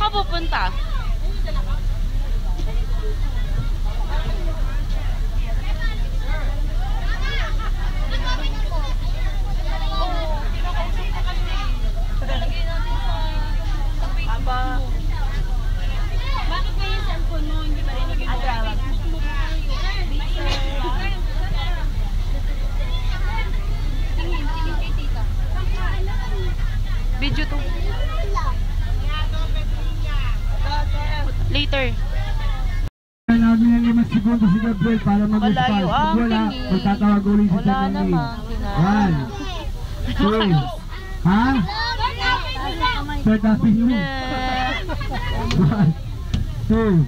ka pupunta? Bakit may cellphone mo? Hindi ba rin nag-iwag? Tingin kay tita. Video to. Later. Namin ng 5 segundo si Gabriel para mag-respond. Wala, magtatawag ulit si Wala Sir naman. 1, 2, ha? Start natin yun. 1, 2,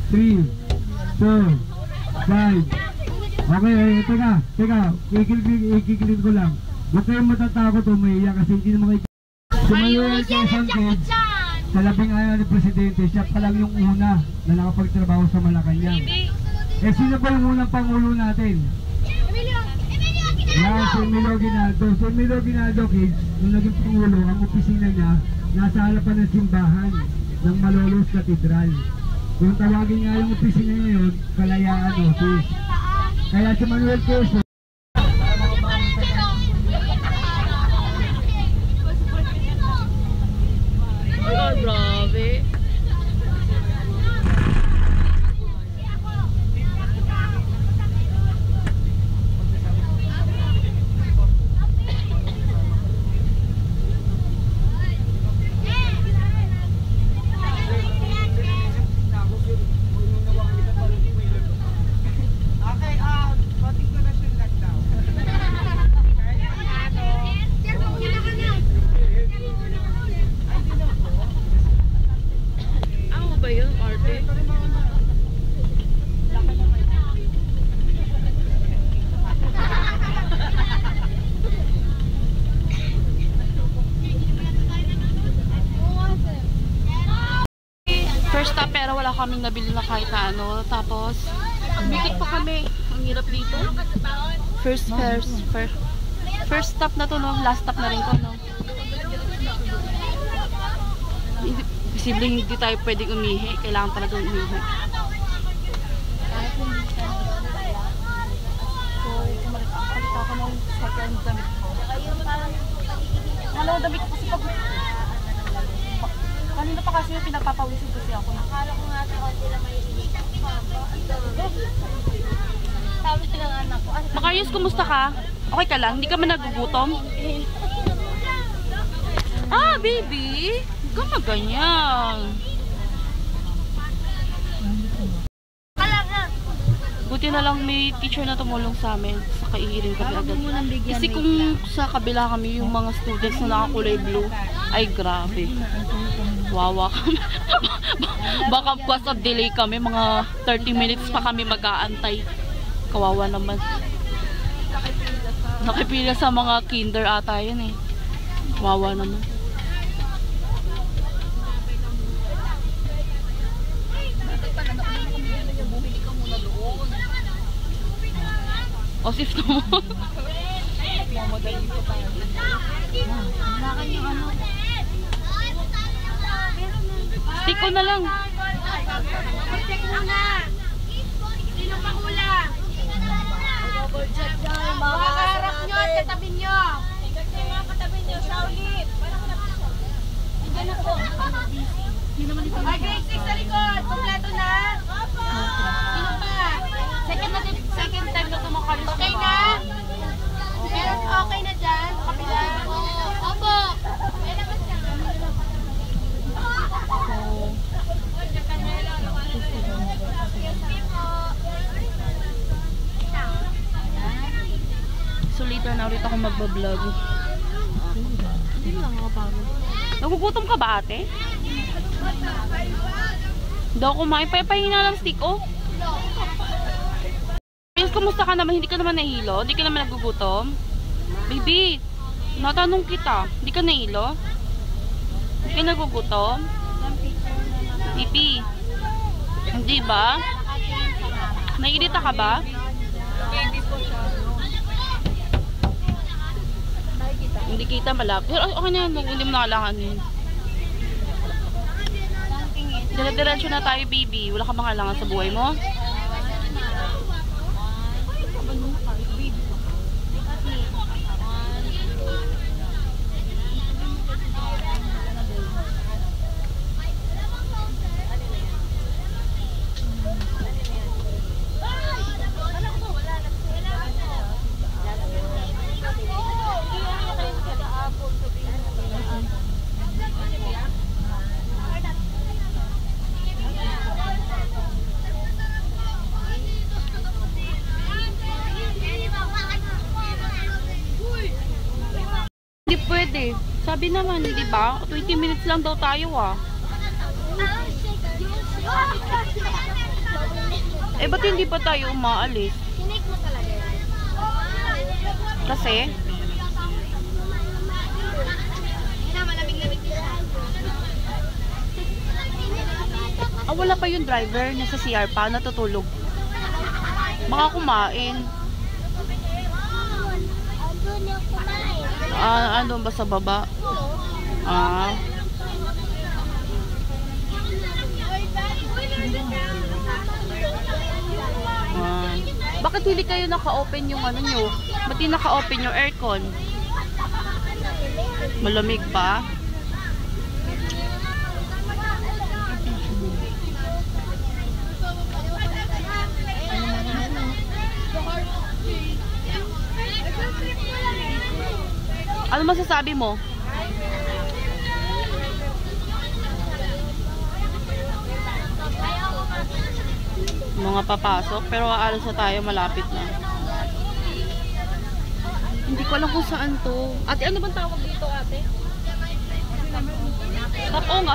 3, 2, 5. Okay, teka, ikikilin ko lang. Huwag kayong matatakot o maiiyak kasi hindi naman kayo. Sumayo Quezon Kids, sa 11 ni Presidente, siya pa lang yung una na nakapagtrabaho sa Malacanang. Eh sino ba yung unang Pangulo natin? Yan, si Emilio Aguinaldo. Si Emilio Aguinaldo, kids, nung naging Pangulo, ang opisina niya nasa harapan ng simbahan ng Malolos Cathedral. Kung tawagin nga yung opisina niya yun, Kalayaan Office. Kaya si Manuel Quezon, Grabe. First stop pero wala kaming nabili na kahit na ano. Tapos, bikit pa kami. Ang hirap dito. First stop na to, no? Last stop na rin to, no? Posible hindi tayo pwedeng umihi. Kailangan talagang umihi. So, kumalit ako ng second damit ko. Ano, damit ko kasi pag... Kanina pa kasi yung pinagpapawisin kasi ako. Akala ko nga sa konti lang may inisip pa. Sabi sila ng anak ko. Makarius, kumusta ka? Okay ka lang? Hindi ka man nagugutom? Ah, baby! Huwag ka ganyan. Buti na lang may teacher na tumulong sa amin. Saka ihirin kami agad. Kasi kung sa kabila kami, yung mga students na nakakulay blue, ay grabe. Wawa kami. Baka plus of delay kami, mga 30 minutes pa kami mag-aantay. Kawawa naman. Nakipila sa mga kinder ata yan eh. Wawa naman. O sif mo. Stick ko na lang. Check muna. Sino pakulang? Mga kaharap nyo, katabi nyo. Mga katabi nyo, sa ulit. Diyan ako. Ay, grade 6 sa likod. Kompleto na? Sino pa? Second time na kumakalis. Okay na? Meron okay na dyan? Kapila? Opo. So later na ulit ako magbablog. Hindi lang ako pagod. Nagugutom ka ba, ate? Daw kumain. Papahinga lang stick, oh. Prince, kumusta ka naman? Hindi ka naman nahilo? Hindi ka naman nagugutom? Baby, natanong kita. Hindi ka nahilo? Hindi ka nagugutom? Pipi, hindi ba? Naiirita ka ba? Hindi kita malapit. Pero okay na yan. Hindi mo nakalangan yun. Dire-diretso na tayo, baby. Wala ka bang kailangan sa buhay mo? Hindi pwede. Sabi naman, di ba? 20 minutes lang daw tayo ah. Eh, ba't hindi pa tayo umaalis? Sinig mo talaga yan. Kasi, Malamig-lamig dito. wala pa yung driver. Nasa CR pa, natutulog. Baka kumain. Andun yung kumain. Ano ba sa baba? Ah. Bakit hindi kayo naka-open yung ano nyo? Ba't hindi naka-open yung aircon? Malamig pa? Ano masasabi mo? Mga papasok, pero aalis na tayo, malapit na. Hindi ko alam kung saan to. Ate, ano bang tawag dito, ate?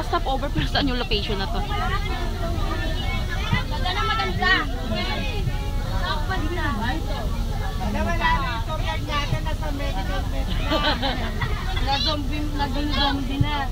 Stop over, pero saan yung location na to? Maganda, maganda. Nawala na yung tour guide natin, nasa medical bed na. Naging zombie na.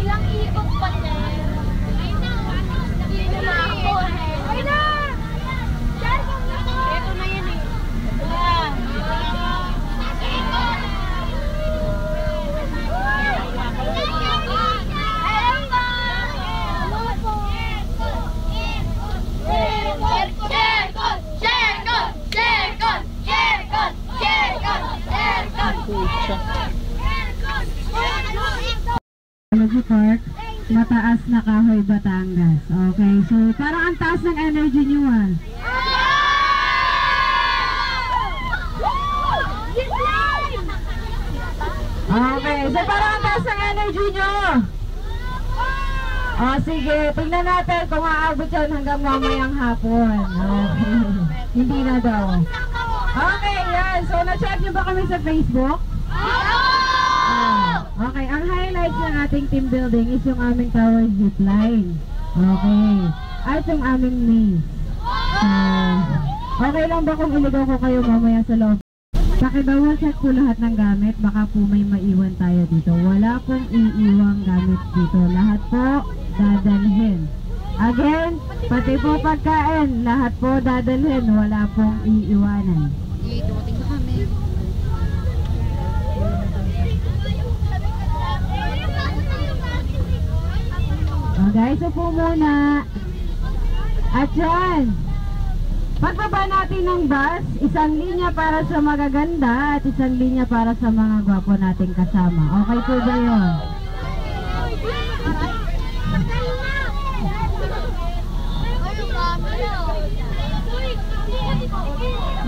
Ilang ikot pa niya. Mataas na Kahoy, Batangas. Okay, so parang ang taas ng energy nyo ah. Okay, so parang ang taas ng energy nyo. O sige, tingnan natin kung aabot yan hanggang mamayang hapon. Okay, hindi na daw. Okay, yan. So na-check nyo ba kami sa Facebook? Okay, ang highlights ng ating team building is yung aming tower zip line. Okay. At yung aming maze. Okay lang ba kung iligaw ko kayo mamaya sa loob? Pakibawal check po lahat ng gamit. Baka po may maiwan tayo dito. Wala pong iiwang gamit dito. Lahat po dadalhin. Again, pati po pagkain. Lahat po dadalhin. Wala pong iiwanan. Dumating na kami. Okay, so po muna. At yan, pagbaba natin ng bus, isang linya para sa magaganda at isang linya para sa mga gwapo nating kasama. Okay po ba yun?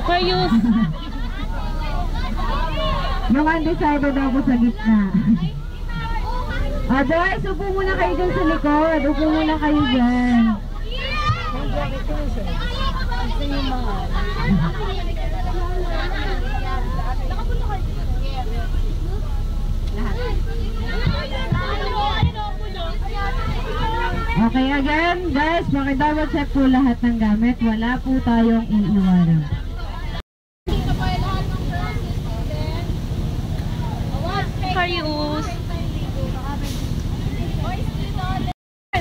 Kayos! Yung undecided daw po sa gitna. Guys, upo muna kayo dyan sa likod. Upo muna kayo dyan. Okay, again, guys, pakidouble check po lahat ng gamit. Wala po tayong iiwanan. Kayos!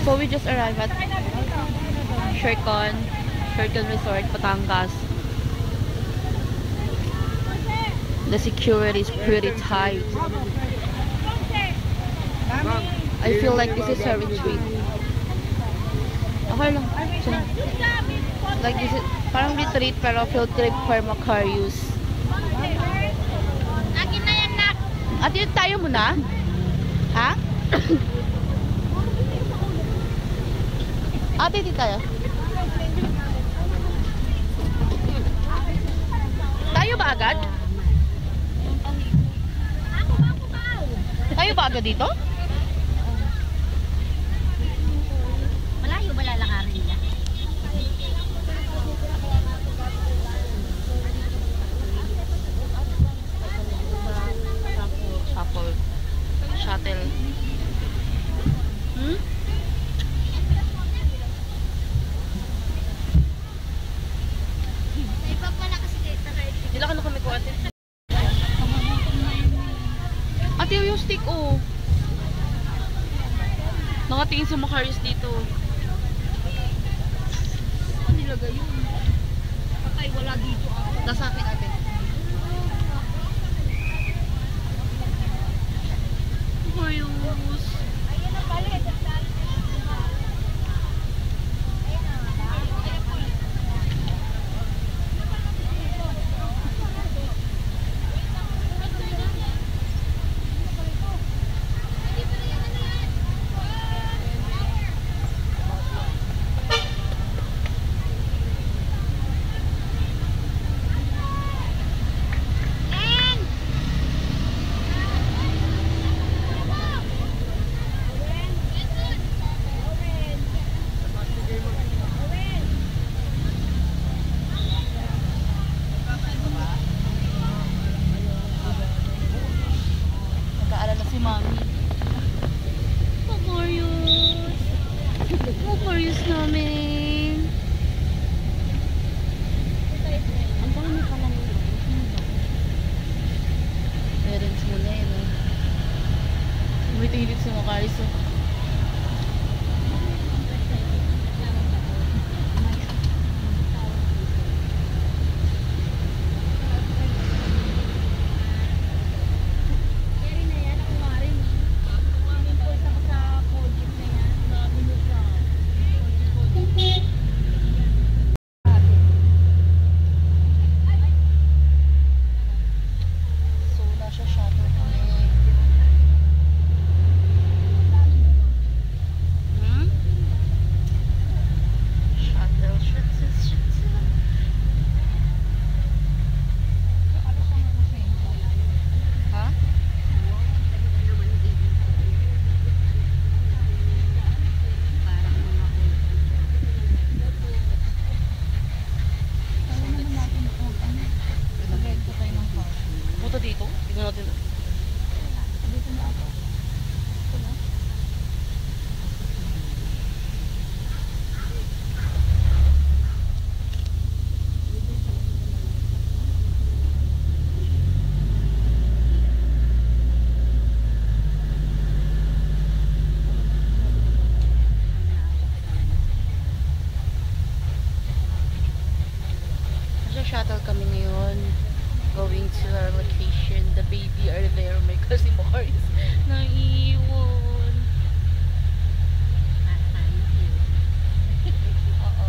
So we just arrived at Shercon Resort, Batangas. The security is pretty tight. I feel like this is a retreat. Okay lang. Like this is parang retreat pero field trip for Macarius. Akin na yan, nak. Ate, tayo muna? Ha? Ate, di tayo. Tayo ba agad? Tayo ba agad dito? Malayo ba lalakarin niya? Shuttle. Hmm? Iba pala kasi dito right? Dila ka na kami ko, ate. Ate, yung stick, oh. Nakatingin sa Macarius dito. Ano nilagay yun? Patay, wala dito. Nasa akin, ate. Macarius. Ayan na pala. Magsa-shuttle kami ngayon. Going to our location. The baby are there. May kasi Mars. Naiiwan. Oo.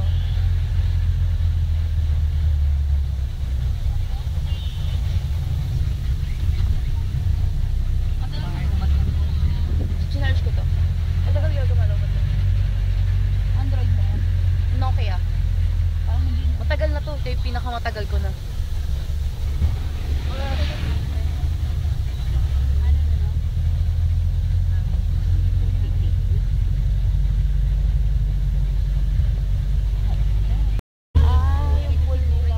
Sinarge ko to. Matagal yung gumalaw ko to. Android ba yan? Nokia. Parang hindi na. Matagal na to. Ito yung pinakamatagal ko na. Yung pool nila.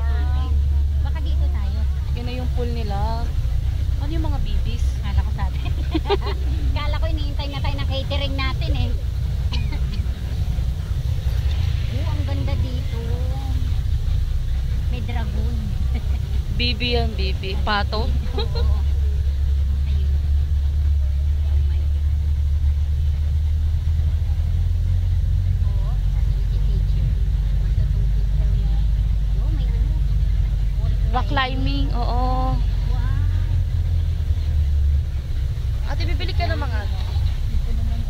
Baka dito tayo. Yun na yung pool nila. Ano yung mga bibis? Kala ko sa atin. Kala ko iniintay na tayo ng catering natin eh. Ang ganda dito. May dragon. Bibi yan, bibi. Pato. Oo. Ayun. Oh my God. Oo, sabi ni teacher. Magtutungkit kami. Oh, may ano. Rock climbing, oo. Wow. Ate, bibili ka ng mga ano?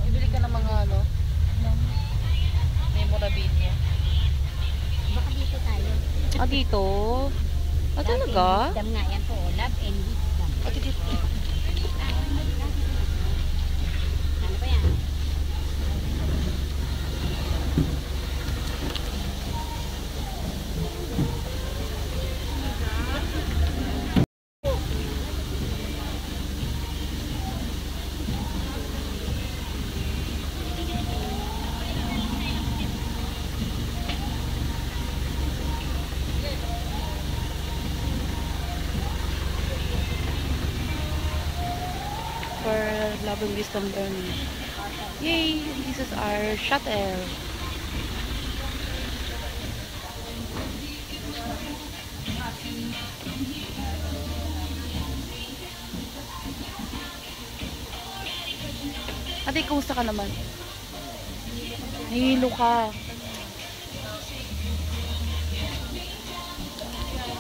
Bibili ka ng mga ano? Memorabilia. Baka dito tayo. Ah, dito? Ah, Love and talaga? wisdom nga yan po. Love and wisdom. Ate, dito. Ano ba yan? For Love and Wisdom learning. Yay! This is our shuttle. Ate, kumusta ka naman? Nahihilo ka.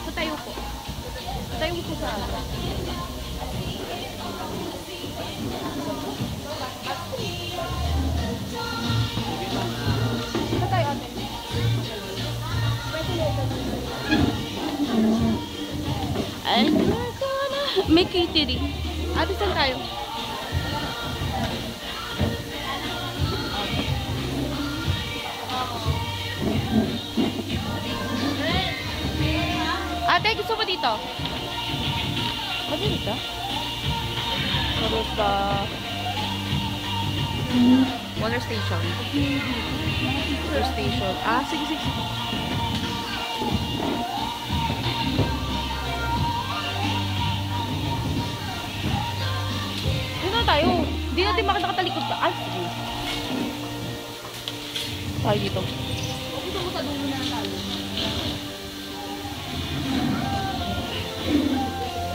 Patayo ko. Patayo ko sa ala. Patayo, ate. Ay, may catering. Ate, saan tayo? Ate, gusto mo dito? Ba't dito? Ano sa water station? Water station. Ah, sige, sige, sige. Dito na tayo. Hindi natin makatalikod pa. Ah, sige. Tayo dito. Dito mo sa dulo na tayo.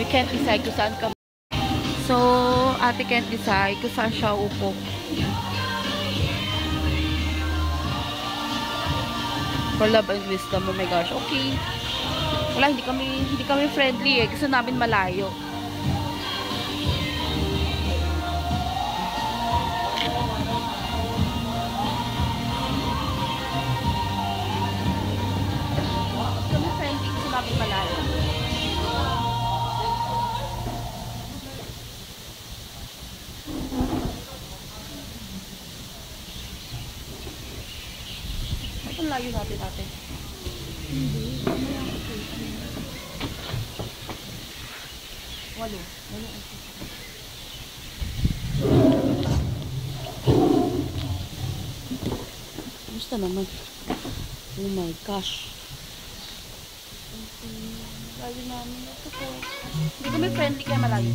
We can't decide kung saan ka. So, ate can't decide kung saan siya upo. For Love and Wisdom, oh my gosh, okay. Wala, hindi kami friendly eh. Gusto namin malayo. Kami friendly, gusto namin malayo. Ang layo natin, ate. Walo. Kamusta naman? Oh my gosh. Layo namin. Ito po. Hindi kami friendly kaya malayo.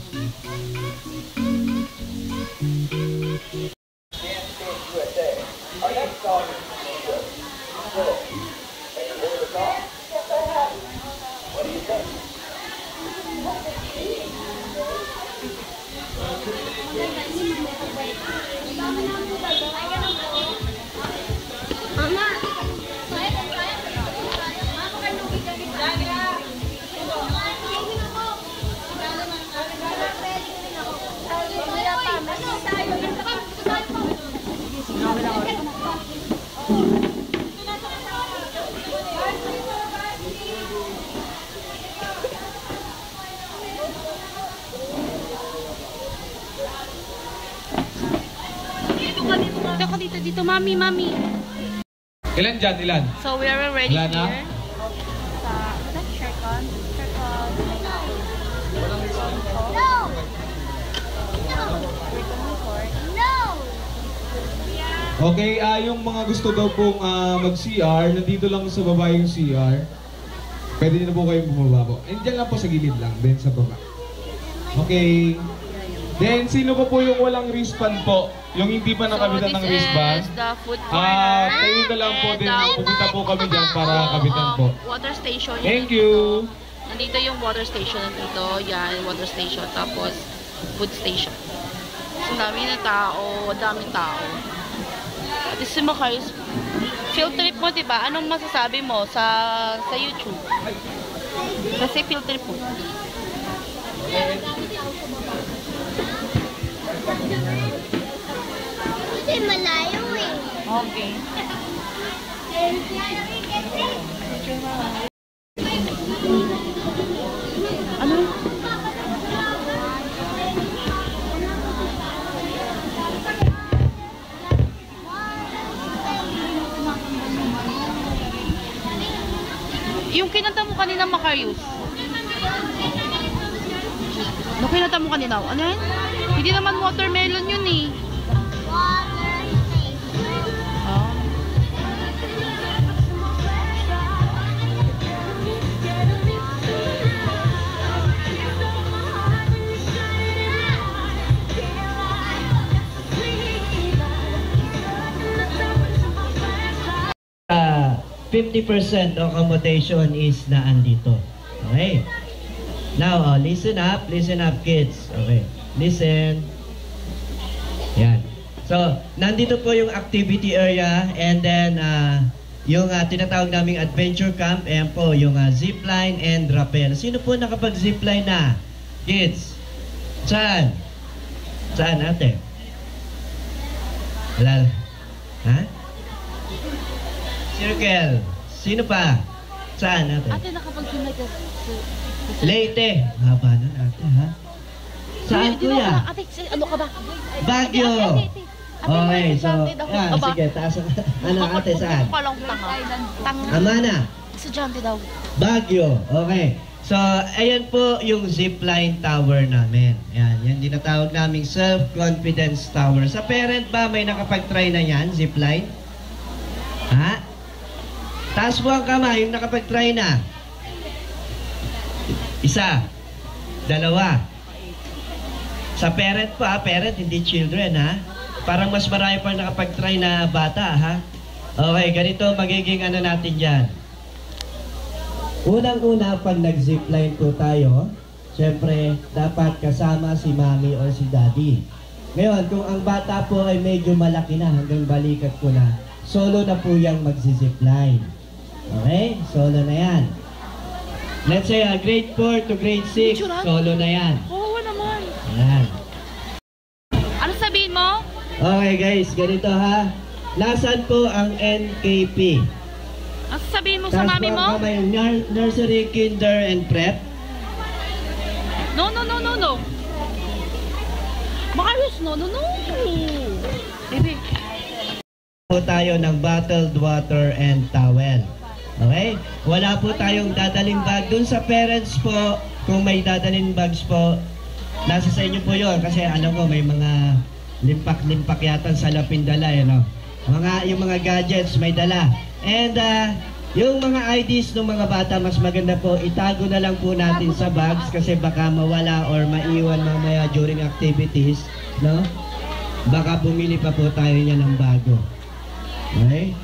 mami, mami. Ilan dyan? Ilan? So, we are ready Wala na? here. Sa, Shercon. Okay, yung mga gusto daw pong mag-CR, nandito lang sa baba yung CR. Pwede na po kayong bumaba po. And dyan lang po sa gilid lang, then sa baba. Okay. Then, sino po yung walang wristband po? Yung hindi pa nakabitan ng wristband? So, this is the food corner. Tayo na lang po And, din. Pupunta po kami dyan para kabitan po. Water station. Thank you. Nandito yung water station. Nandito, yan, water station. Tapos, food station. So, dami na tao. Daming tao. At si Macarius, field trip mo, diba? Anong masasabi mo sa YouTube? Kasi field trip mo. Kasi malayo eh. Okay. Ano? Yung kinanta mo kanina, Macarius. Yung kinanta mo kanina, ano yan? Hindi naman watermelon yun eh. Oh. Uh, 50% accommodation is naandito. Okay? Now, listen up kids. Okay, listen. Yan. So, nandito po yung activity area and then yung tinatawag naming adventure camp, ayan po, yung zipline and rappel. Sino po nakapag-zipline na? Kids? Saan? Saan ate? Wala. Ha? Circle. Sino pa? Saan ate? Ate, nakapag-simay ka. Leyte. Haba nun ate, ha? Saan kuya? Ate, ano ka ba? Baguio. Okay, so, yan, sige, taas ang, ano ate, saan? Palong tanga. Amana. Estudyante daw. Baguio. Okay. So, ayan po yung zipline tower namin. Ayan, yan dinatawag naming self-confidence tower. Sa parent ba may nakapag-try na yan, zipline? Ha? Taas po ang kamay, yung nakapag-try na. Isa. Dalawa. Sa parent pa, parent, hindi children, ha? Parang mas marami pang nakapag-try na bata, ha? Okay, ganito magiging ano natin dyan. Unang-una, pag nag-zipline po tayo, syempre, dapat kasama si mami or si daddy. Ngayon, kung ang bata po ay medyo malaki na, hanggang balikat po na, solo na po yung mag-zipline. Okay? Solo na yan. Let's say, grade 4 to grade 6, solo na yan. Oo naman. Ayan. Ano sabihin mo? Okay guys, ganito ha. Nasaan po ang NKP? Ano sabihin mo sa mami mo? Tapos po yung nursery, kinder, and prep. No. Macarius, no. Baby. Po tayo ng bottled water and towel. Okay? Wala po tayong dadaling bag. Dun sa parents po, kung may dadaling bags po, nasa sa inyo po yun. Kasi alam ko, may mga limpak-limpak yata sa lapindala, no? Yung mga gadgets may dala. And yung mga IDs ng mga bata, mas maganda po, itago na lang po natin sa bags kasi baka mawala or maiwan mamaya during activities, no? Baka bumili pa po tayo niya ng bago. Okay?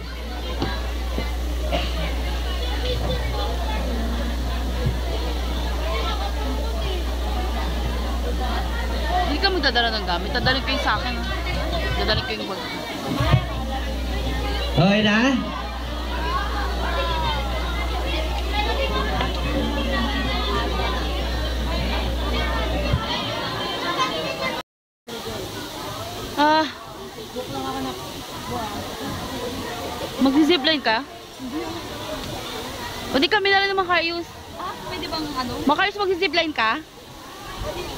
Hindi ka magdadala ng gamit. Dadalhin ko yung sa akin. Dadalhin ko yung bag. Okay na? Mag-zipline ka? O di kami na lang ng Macarius. Pwede bang ano? Macarius, mag-zipline ka?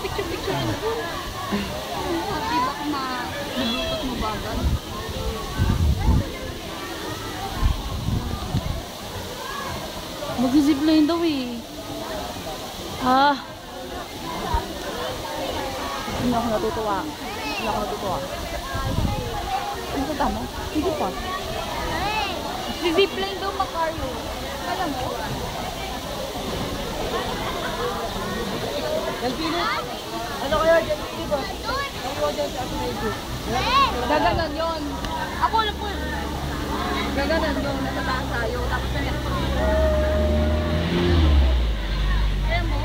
Picture. Di ba kung ma-bluetooth mo bagal? Mag-zipline daw eh. Ah. Hindi ako natutuwa. Hindi ako natutuwa. Ano ba tama? Hindi pa. Si-zipline daw Macario. Alam mo? Ano kaya dyan? Diba? Ano dyan sa ating ID? Gaganon yun. Ako alam ko. Gaganon yun. Nasa taas tayo. Tapos na yan. Alam mo?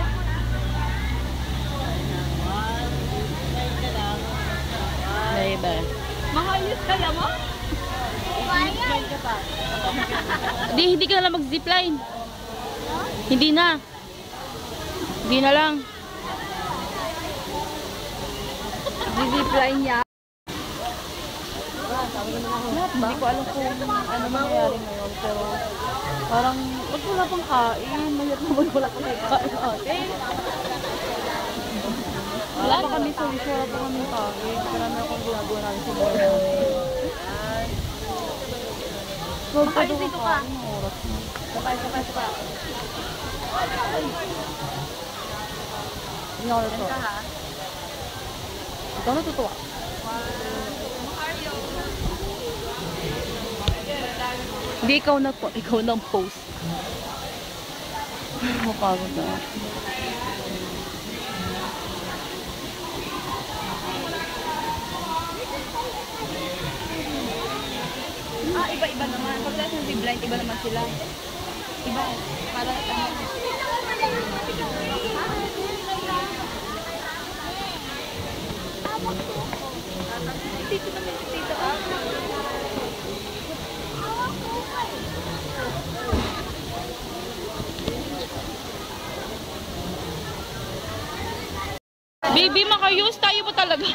Diba? Makayos kaya mo? Zipline ka pa. Hindi ka na lang mag-zipline. Hindi na. Hindi na lang. Zipline niya. Hindi ko alam kung ano mangyayari ngayon. Pero parang wag wala pang kain. Mayroon naman wala pang kain. Wala pa kami solusyon. Wala pa kami kain. Marami akong ginagawa namin sa buhay namin. Makayos dito ka. Sakay. Hindi ako natutuwa. Ikaw natutuwa. Hindi ikaw na po. Ikaw na post. Mapagod na. Iba-iba naman. Pag sa zipline, iba naman sila. Iba. Para dito naman dito. Baby, makayus tayo pa talaga.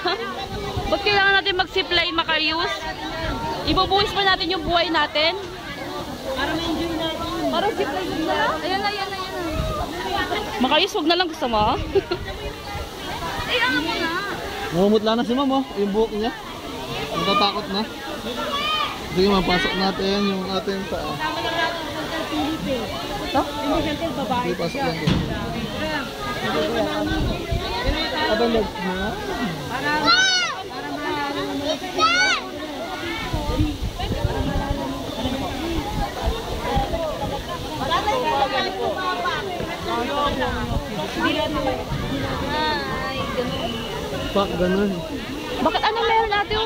Ba't kailangan natin mag-zipline makayus? Ibubuhis pa natin yung buhay natin. Para ma-enjoy natin. Para zipline din na. Ayan na. Makayus, wag na lang gusto mo. Ayan mo na. Namumutla na si ma'am, oh. Yung buhok niya. Natatakot na. Sige, mapasok natin yung ating paa. Tama lang natin sa Philippine. Ito? Hindi natin babae Sige, pasok lang din. Abang legs mo. Ay, ganun. Pak, ganun. Bakit ano meron natin?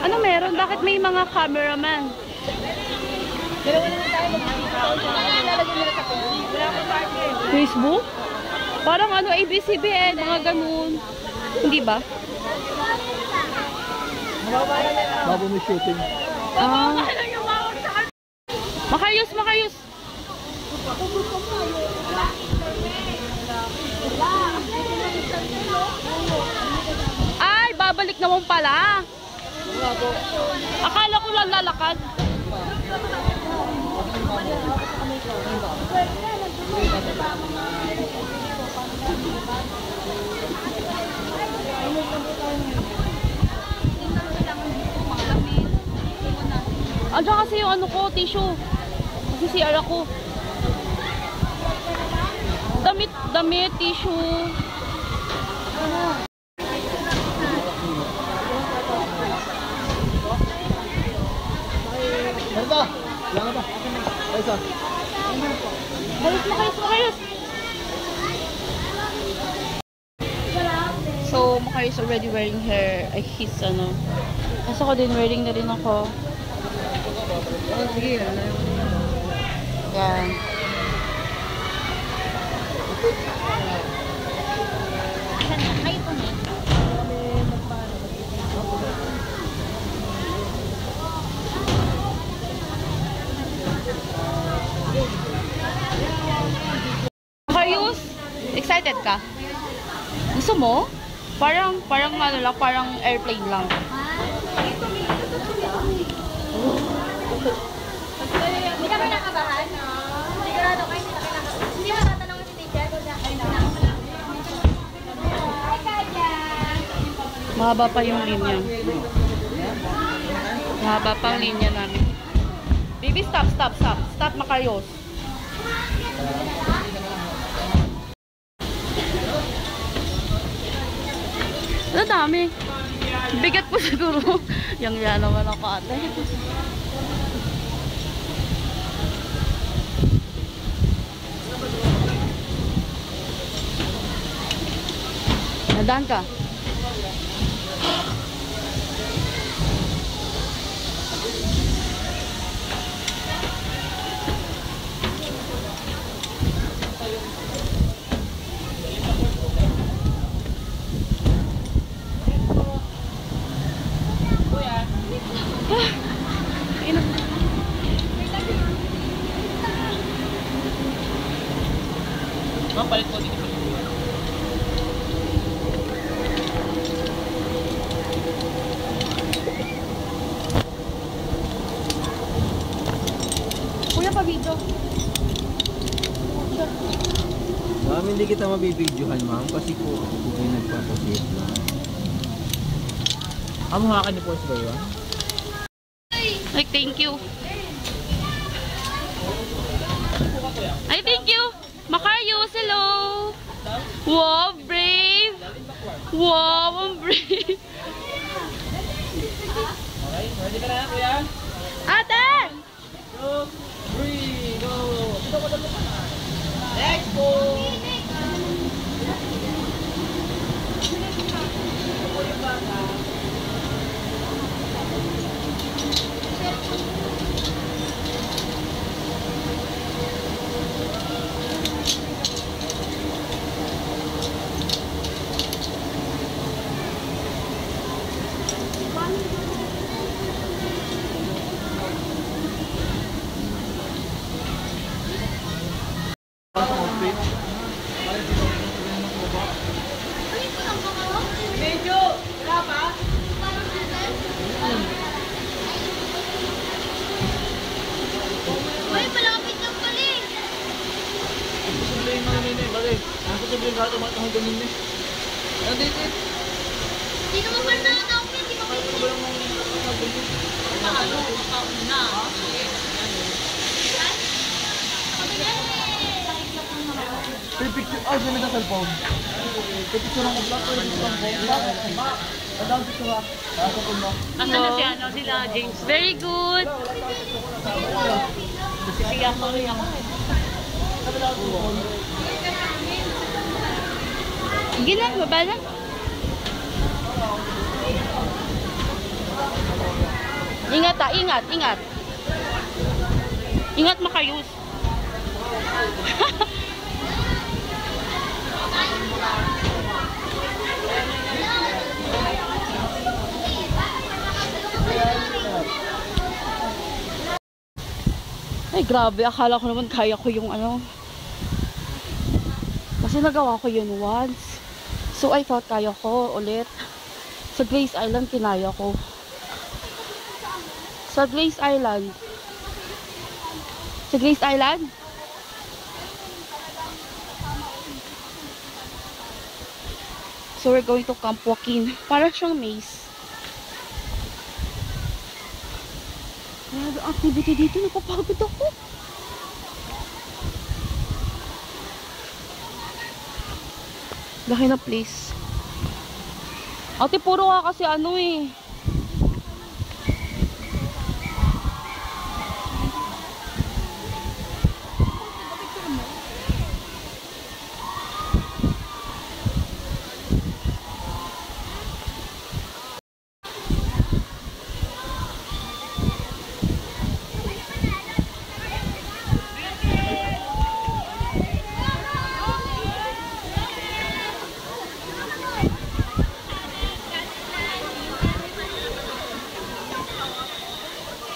Ano meron? Bakit may mga cameraman? Pero wala na tayo lalagyan nila sa Facebook. Wala akong partner. Facebook? Parang ano, ABCBN, mga ganun. Hindi ba? Bago may shooting. Ah. Makayus. Ay, babalik naman pala. Akala ko lang lalakad. Andiyan kasi yung ano ko, tissue. Kasi CR ako. Damit, tissue. Marta! Wala ba? Isa. Makayos. So, Makayos already wearing his ano. Kasi ako din, wearing na rin ako. Sige, Yan. Makayos? Excited ka? Gusto mo? Parang ano lang, parang airplane lang. Hindi ka kinakabahan? Sigurado kayo hindi ka kinakabahan. Hindi mo tatanungin si teacher kung saan kayo Hi, Kaya! Mahaba pa yung linya. Mahaba pa ang linya namin. Baby, stop, Makayos. Ang dami. Bigat po siguro. Yang yan naman ako ate. Nadaan ka. Palit ko dito. Kuya, pa-video. Ma'am, hindi kita mabibidyohan, ma'am, kasi po ako po kayo nagpapasave lang. Ang hawakan niyo po ba yun? Like, thank you. Ay, thank you. Makarios, hello. Wow, brave. Wow, I'm brave. Okay, ready ka na, kuya? Ate! 2, 3, go! Next po! Uy, malapit ng pali. Sabihin mga nini, balik. Ang sabihin ka, tumatang ganun eh. Ano dito? Di naman ba na namin? Di ba Ano ba yung mga ganun? Ano? Makauna. Picture, sino sa cellphone? Picture ng vlog ko yung cellphone. Ang picture ha. Nakakapun mo. Asan na si ano? Sila James. Very good. Sisiyak ko rin ako. Gina, baba na. Ingat ha, ingat, ingat. Ingat, Makarios. Ay, grabe. Akala ko naman kaya ko yung ano. Kasi nagawa ko yun once. So, I thought kaya ko ulit. Sa Grace Island, kinaya ko. Sa Grace Island. Sa Grace Island? So, we're going to Camp Joaquin. Para siyang maze. Grabe, activity dito. Napapagod ako. Laki na place. Ate, puro ka kasi ano eh.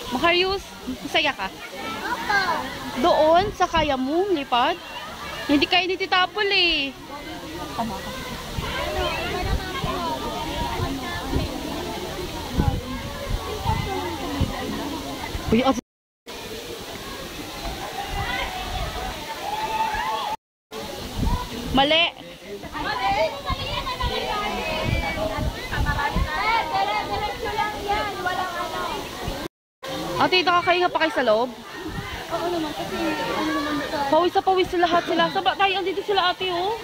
Makarios, masaya ka? Opo. Doon, sa kaya mo, lipad? Hindi kaya ni Tita Apple eh. Tama ka. Uy, mali. Ate, nakakahinga pa kayo sa loob? Oo naman, kasi ano naman sa... Pawis sa pawis lahat sila. Saba tayo, andito sila ate, oh.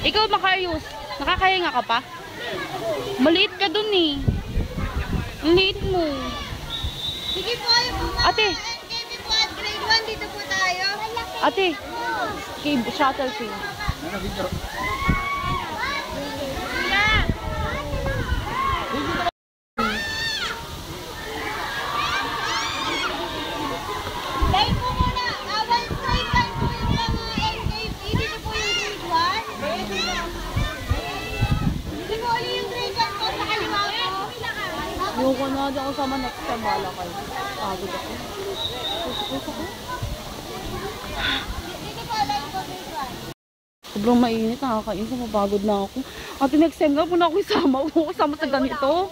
Ikaw makayos. Nakakahinga ka pa? Maliit ka dun eh. Ang liit mo. Sige po, ayun po mga Ate. NKB po at grade 1, dito po tayo. Ate, kay shuttle siya. Dahil po muna, awal grade 1 po yung mga NKB, dito po yung grade 1. Dito po ulit yung grade 1 po sa kaliwa po. Yung ko na dyan kasama next time, bala kayo. Pagod ako. Puso ko. Dito po ulit po grade 1. Sobrang mainit, nakakainis, mapagod na ako. Ate, next time nga po na ako isama. Huwag ko isama sa ganito.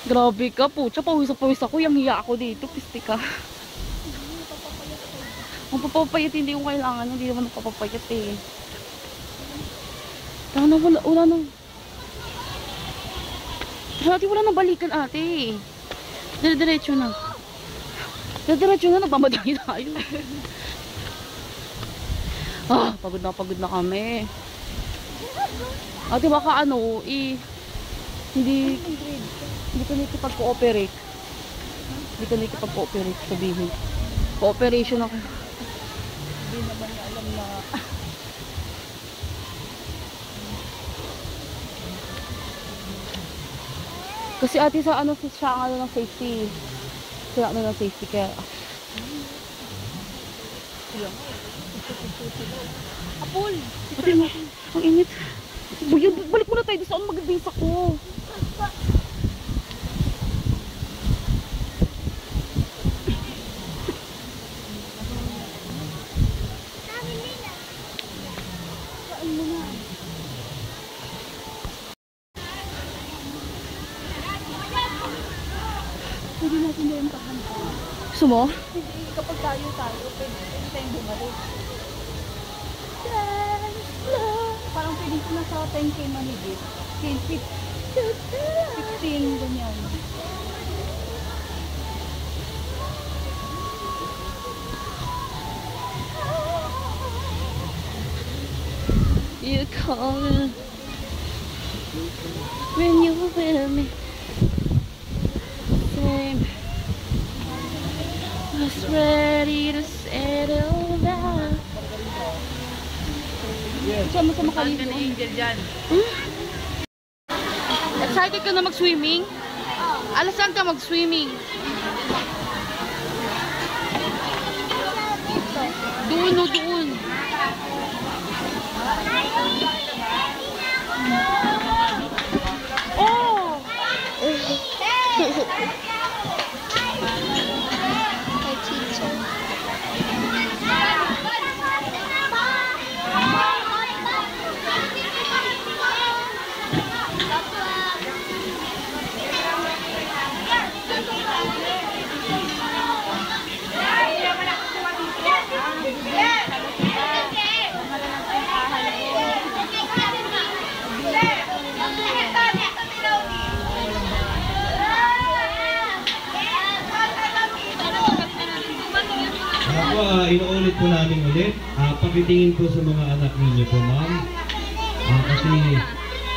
Grabe ka po. Pawis ako. Yung hiya ako dito. Pisti ka. Ang papapayat, hindi ko kailangan. Hindi naman napapapayat eh. Wala na. Ate, wala na balikan ate. Diretso na. Nagmamadali tayo. Pagod na kami. Ate, baka hindi ka nakikipag-cooperate. Hindi ka nakikipag-cooperate, sabihin. Cooperation ako. Hindi naman niya alam na... Kasi ate sa siya ang ng safety. Siya ang ng safety kaya... Apol! Ate, ang init. Balik muna tayo. Saan mag-base ako? Pwede natin na yung tahan. Gusto mo? Hindi, kapag tayo, pwede tayong bumalik. Parang pwede ko na sa 10K manigit. 15, ganyan. You call me when you were with me. Same. Was ready to settle down. Sama-sama kayo doon. Angel dyan. Excited ka na mag-swimming? Alasan ka mag-swimming? Doon. Oh! Inuulit po namin ulit. Pakitingin po sa mga anak ninyo po, ma'am. Kasi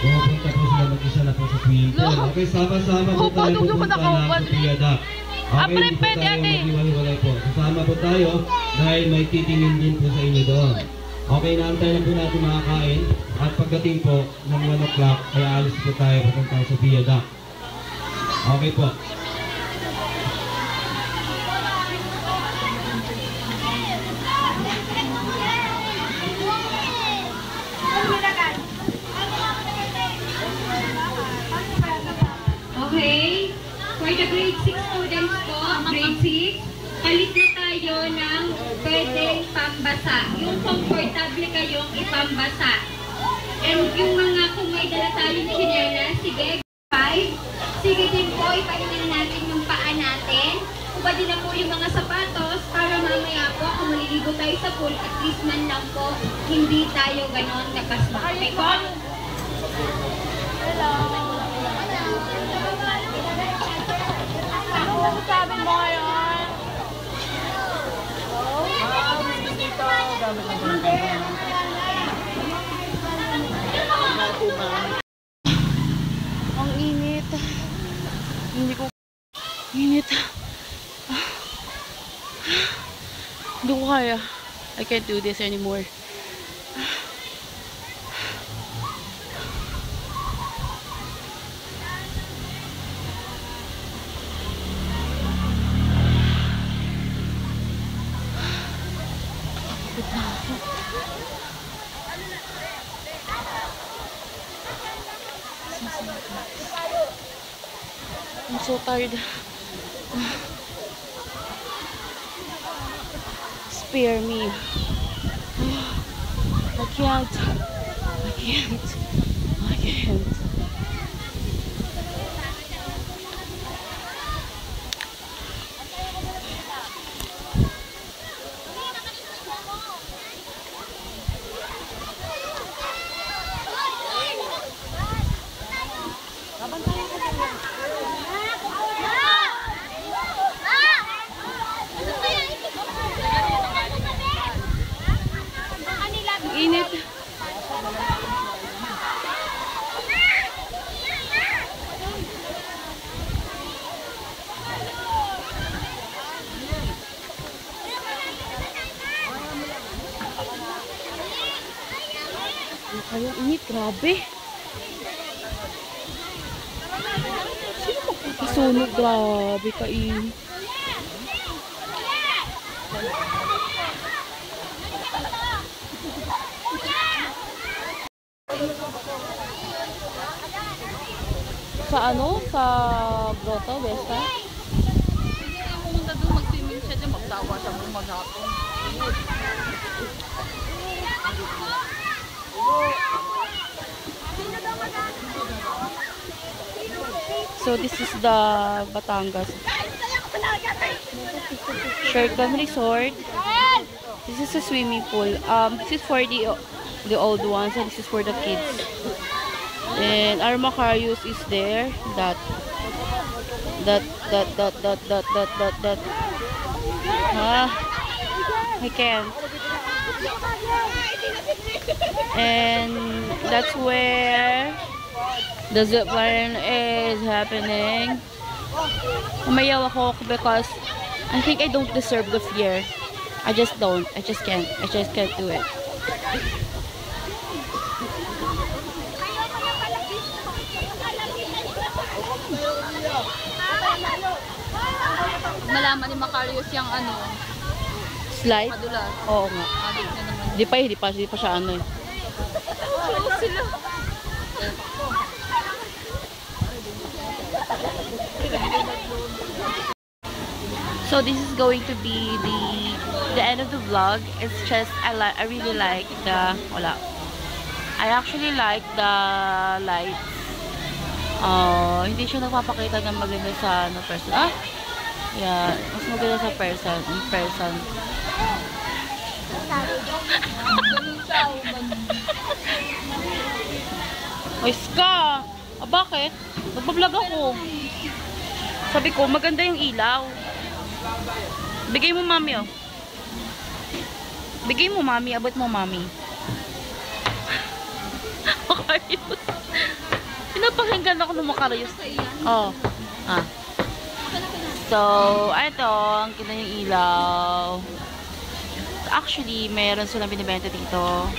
pumunta po sila mag-isa na po sa swimming pool. Okay, sama-sama po tayo pupunta ng Sophia Dock. Okay, hindi po tayo mag-iwalay po. Sasama po tayo dahil may titingin din po sa inyo doon. Okay, naantay na po natin makakain. At pagdating po ng 1 o'clock, ay alis po tayo pupunta sa Sophia Dock. Okay po. Okay, for the grade 6 students po, grade 6, palit na tayo ng pwedeng pambasa. Yung comfortable kayong ipambasa. And yung mga kung may dala tayong chinelas, sige, 5. Sige din po, ipahinga na natin yung paa natin. Pwede na po yung mga sapatos para mamaya po kung maliligo tayo sa pool, at least man lang po, hindi tayo ganon kapasma. Okay po? Ang init. Hindi ko... Init. Hindi ko kaya. I can't do this anymore. I'm so tired. Spare me. I can't. I can't. I can't. Init. Kayong init, grabe. Sino magpapasunog? Grabe ka init. Sa ano? Sa grotto, Besta? Hindi ako pumunta doon, mag-swimming siya dyan, magtawa siya mo maghapon. So this is the Batangas Sheraton Resort. This is a swimming pool. This is for the old ones and this is for the kids. And our Macarius is there. That. I can't. And that's where the zip line is happening. Umayaw ako because I think I don't deserve the fear. I just don't. I just can't. I just can't do it. Malaman ni Macarius yung ano, Slide? madulas. Oo nga. Adik na naman. Hindi pa siya ano eh. Sila. So this is going to be the end of the vlog. It's just I really like the I actually like the lights. Hindi siya nagpapakita ng maganda sa person. Yeah, mas maganda sa in person. Ay, Ska! Bakit? Nagbablog ako. Sabi ko, maganda yung ilaw. Bigay mo, mami, oh. Bigay mo, mami. Abot mo, mami. Macarius. Pinapakinggan ako ng Macarius. Oh. So, ito, ang kita yung ilaw. Actually, meron silang binibenta dito.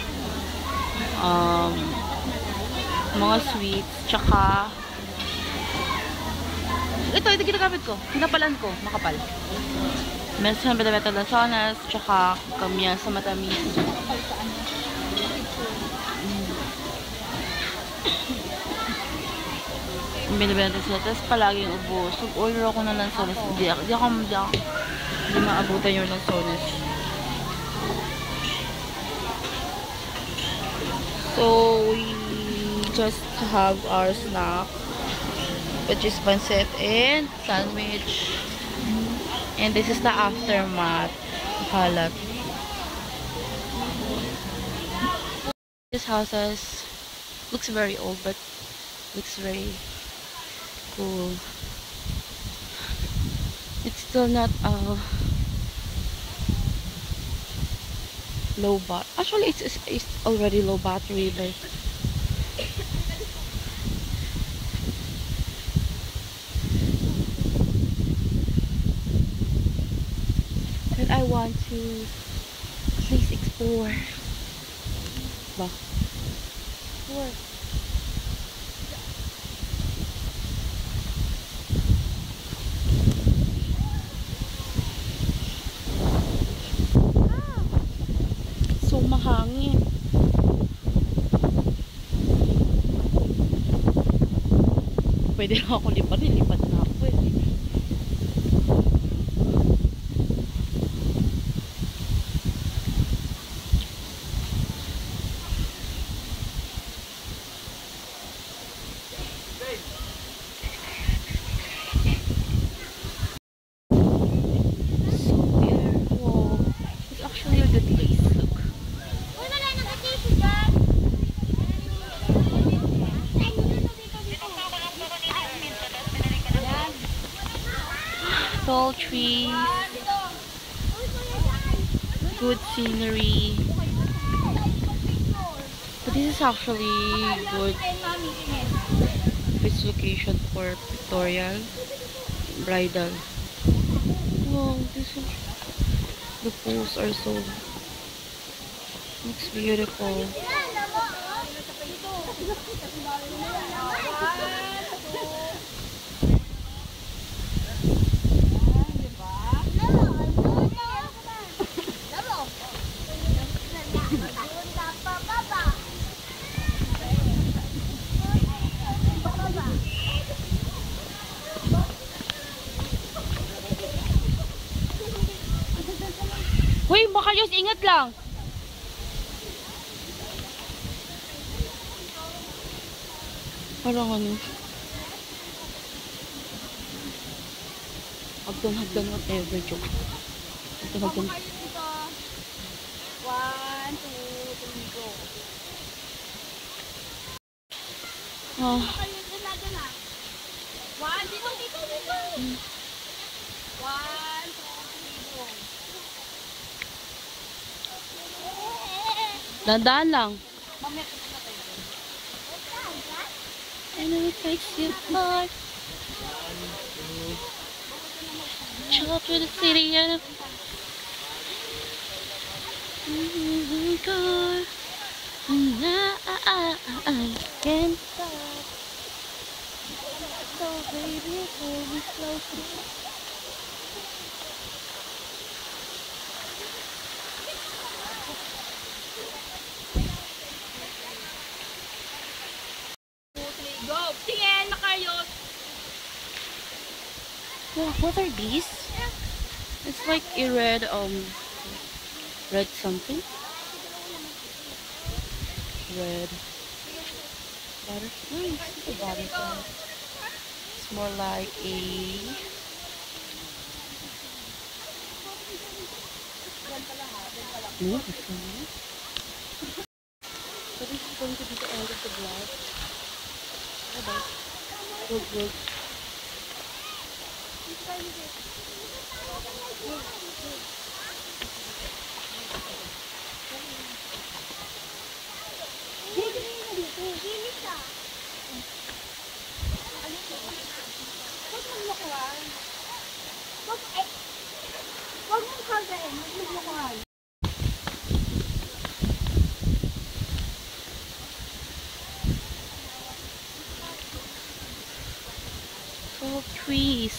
Mga sweets, tsaka ito ginagamit ko. Pinapalan ko, makapal. Meron silang binibenta lansones, tsaka kamya sa matamis. Binibenta sila. Tapos palaging ubos. Order ako ng lansones. Hindi maabutan yung lansones. So, we just have our snack, which is pancit and sandwich. And this is the aftermath. Halat. This house looks very old, but looks very cool. It's still not Low bat. Actually, it's already low battery, but but I want to at least explore. Bah. Explore. So mahangin. Pwede na ako lipat na ako eh. So beautiful. It's actually a good place. Look. Tall trees, good scenery. But this is actually good best location for pictorial bridal. Wow, this is, the pools are so looks beautiful. Hoy, Makayos, ingat lang. Parang ano. Hagdan, whatever, joke. Hagdan. 1, 2, 3, go. Oh. Dito. 1, 2, 3, go. Dandaan lang. I know it breaks your heart. Chop to the city and car. I can't stop. So baby, hold me close. Go! Tingin, Makayos! What are these? It's like a red something. Red butterfly. It's a butterfly. It's more like a no, it's not. So this is going to be the end of the vlog. Bye-bye. Good. Huwag mong kagain, magmumukuhan. Tall trees.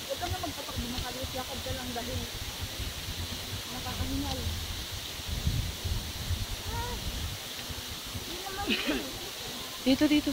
Huwag ka na magpatakbo, Makayos. Yakad ka lang dahil nakakahingal. Dito.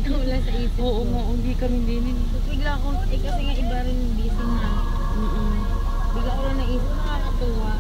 Nawala sa isip ko. Oo nga, hindi kami din. Tapos bigla ako, kasi nga iba rin busy na. Bigla ko lang naisip, nakakatuwa.